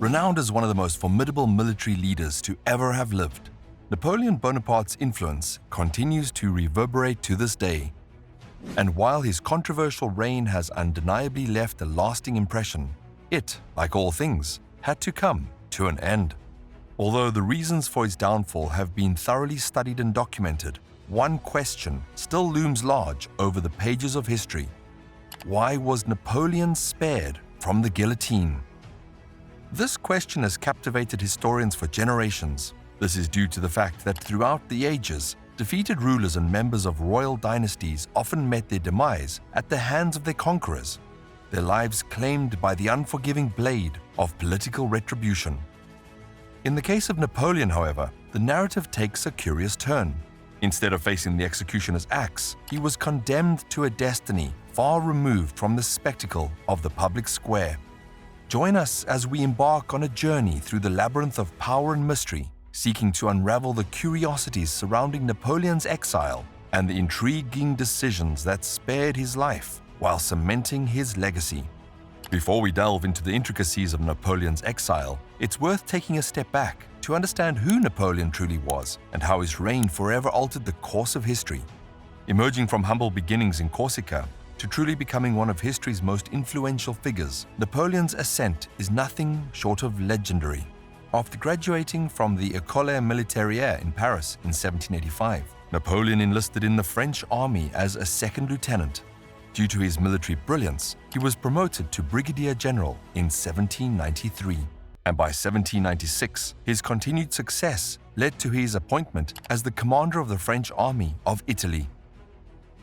Renowned as one of the most formidable military leaders to ever have lived, Napoleon Bonaparte's influence continues to reverberate to this day. And while his controversial reign has undeniably left a lasting impression, it, like all things, had to come to an end. Although the reasons for his downfall have been thoroughly studied and documented, one question still looms large over the pages of history. Why was Napoleon spared from the guillotine? This question has captivated historians for generations. This is due to the fact that throughout the ages, defeated rulers and members of royal dynasties often met their demise at the hands of their conquerors, their lives claimed by the unforgiving blade of political retribution. In the case of Napoleon, however, the narrative takes a curious turn. Instead of facing the executioner's axe, he was condemned to a destiny far removed from the spectacle of the public square. Join us as we embark on a journey through the labyrinth of power and mystery, seeking to unravel the curiosities surrounding Napoleon's exile and the intriguing decisions that spared his life while cementing his legacy. Before we delve into the intricacies of Napoleon's exile, it's worth taking a step back to understand who Napoleon truly was and how his reign forever altered the course of history. Emerging from humble beginnings in Corsica to truly becoming one of history's most influential figures, Napoleon's ascent is nothing short of legendary. After graduating from the École Militaire in Paris in 1785, Napoleon enlisted in the French army as a second lieutenant. Due to his military brilliance, he was promoted to brigadier general in 1793. And by 1796, his continued success led to his appointment as the commander of the French army of Italy.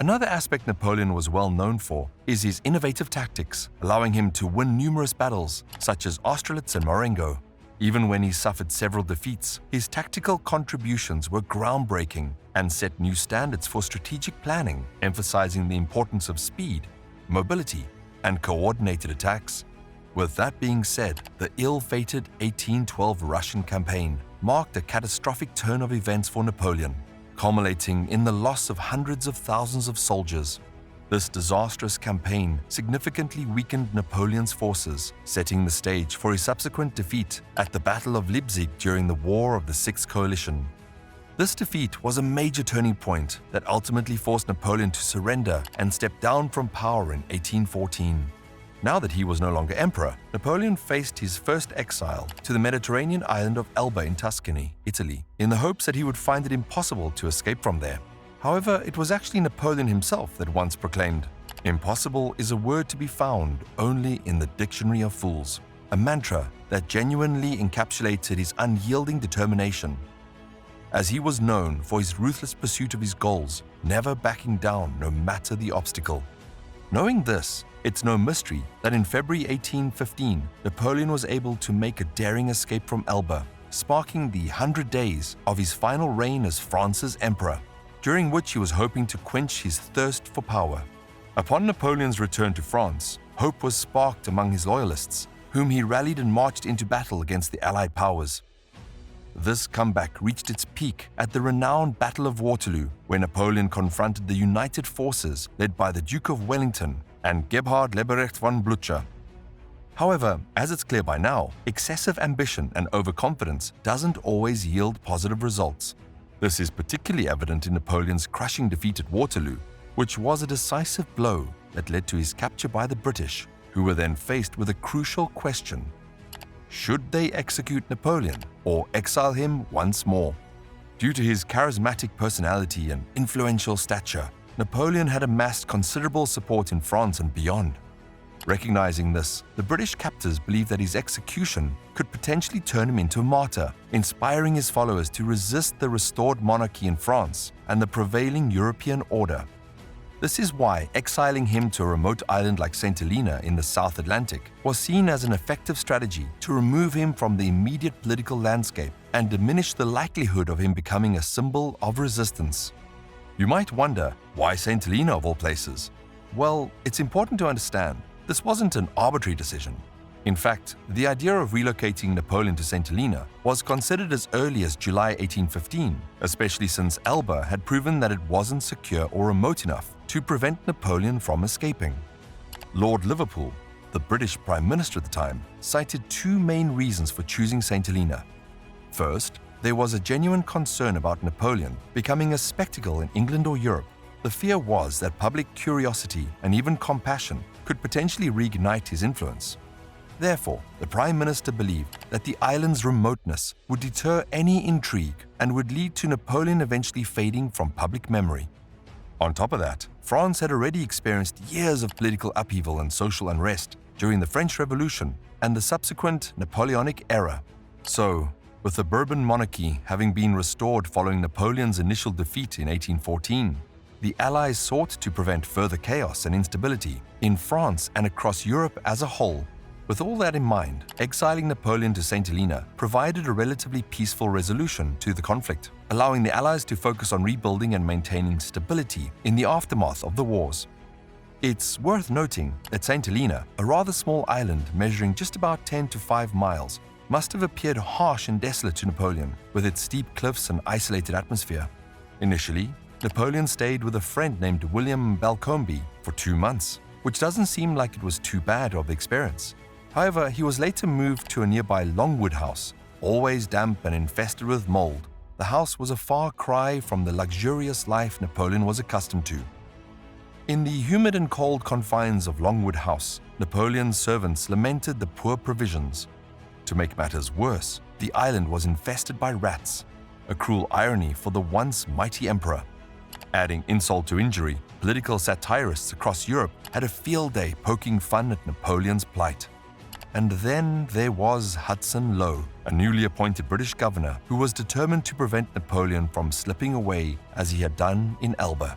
Another aspect Napoleon was well known for is his innovative tactics, allowing him to win numerous battles, such as Austerlitz and Marengo. Even when he suffered several defeats, his tactical contributions were groundbreaking and set new standards for strategic planning, emphasizing the importance of speed, mobility, and coordinated attacks. With that being said, the ill-fated 1812 Russian campaign marked a catastrophic turn of events for Napoleon, culminating in the loss of hundreds of thousands of soldiers. This disastrous campaign significantly weakened Napoleon's forces, setting the stage for his subsequent defeat at the Battle of Leipzig during the War of the Sixth Coalition. This defeat was a major turning point that ultimately forced Napoleon to surrender and step down from power in 1814. Now that he was no longer emperor, Napoleon faced his first exile to the Mediterranean island of Elba in Tuscany, Italy, in the hopes that he would find it impossible to escape from there. However, it was actually Napoleon himself that once proclaimed, "Impossible is a word to be found only in the dictionary of fools," a mantra that genuinely encapsulated his unyielding determination. As he was known for his ruthless pursuit of his goals, never backing down no matter the obstacle. Knowing this, it's no mystery that in February 1815, Napoleon was able to make a daring escape from Elba, sparking the 100 days of his final reign as France's emperor, during which he was hoping to quench his thirst for power. Upon Napoleon's return to France, hope was sparked among his loyalists, whom he rallied and marched into battle against the Allied powers. This comeback reached its peak at the renowned Battle of Waterloo, where Napoleon confronted the united forces led by the Duke of Wellington and Gebhard Leberecht von Blücher. However, as it's clear by now, excessive ambition and overconfidence doesn't always yield positive results. This is particularly evident in Napoleon's crushing defeat at Waterloo, which was a decisive blow that led to his capture by the British, who were then faced with a crucial question. Should they execute Napoleon or exile him once more? Due to his charismatic personality and influential stature, Napoleon had amassed considerable support in France and beyond. Recognizing this, the British captors believed that his execution could potentially turn him into a martyr, inspiring his followers to resist the restored monarchy in France and the prevailing European order. This is why exiling him to a remote island like St. Helena in the South Atlantic was seen as an effective strategy to remove him from the immediate political landscape and diminish the likelihood of him becoming a symbol of resistance. You might wonder, why St. Helena of all places? Well, it's important to understand this wasn't an arbitrary decision. In fact, the idea of relocating Napoleon to St. Helena was considered as early as July 1815, especially since Elba had proven that it wasn't secure or remote enough to prevent Napoleon from escaping. Lord Liverpool, The British Prime Minister at the time cited two main reasons for choosing St. Helena. First, there was a genuine concern about Napoleon becoming a spectacle in England or Europe. The fear was that public curiosity and even compassion could potentially reignite his influence. Therefore, the Prime Minister believed that the island's remoteness would deter any intrigue and would lead to Napoleon eventually fading from public memory. On top of that, France had already experienced years of political upheaval and social unrest during the French Revolution and the subsequent Napoleonic era. So, with the Bourbon monarchy having been restored following Napoleon's initial defeat in 1814, the Allies sought to prevent further chaos and instability in France and across Europe as a whole. With all that in mind, exiling Napoleon to St. Helena provided a relatively peaceful resolution to the conflict, allowing the Allies to focus on rebuilding and maintaining stability in the aftermath of the wars. It's worth noting that St. Helena, a rather small island measuring just about 10 to 5 miles, must have appeared harsh and desolate to Napoleon, with its steep cliffs and isolated atmosphere. Initially, Napoleon stayed with a friend named William Balcombe for 2 months, which doesn't seem like it was too bad of the experience. However, he was later moved to a nearby Longwood house, always damp and infested with mold. The house was a far cry from the luxurious life Napoleon was accustomed to. In the humid and cold confines of Longwood House, Napoleon's servants lamented the poor provisions. To make matters worse, the island was infested by rats, a cruel irony for the once mighty emperor. Adding insult to injury, political satirists across Europe had a field day poking fun at Napoleon's plight. And then there was Hudson Lowe, a newly appointed British governor who was determined to prevent Napoleon from slipping away as he had done in Elba.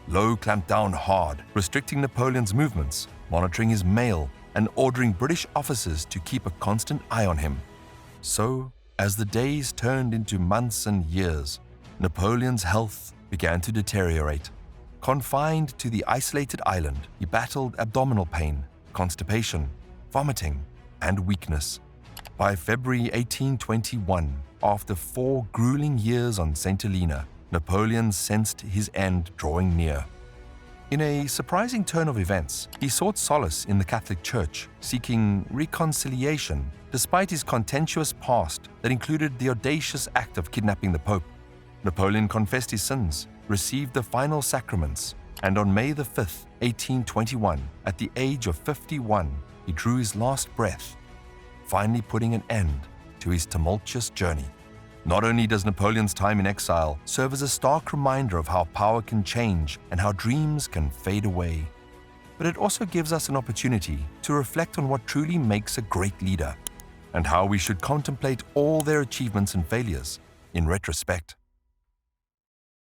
Lowe clamped down hard, restricting Napoleon's movements, monitoring his mail, and ordering British officers to keep a constant eye on him. So, as the days turned into months and years, Napoleon's health began to deteriorate. Confined to the isolated island, he battled abdominal pain, constipation, vomiting, and weakness. By February 1821, after 4 grueling years on St. Helena, Napoleon sensed his end drawing near. In a surprising turn of events, he sought solace in the Catholic Church, seeking reconciliation despite his contentious past that included the audacious act of kidnapping the Pope. Napoleon confessed his sins, received the final sacraments, and on May 5, 1821, at the age of 51, he drew his last breath, finally putting an end to his tumultuous journey. Not only does Napoleon's time in exile serve as a stark reminder of how power can change and how dreams can fade away, but it also gives us an opportunity to reflect on what truly makes a great leader and how we should contemplate all their achievements and failures in retrospect.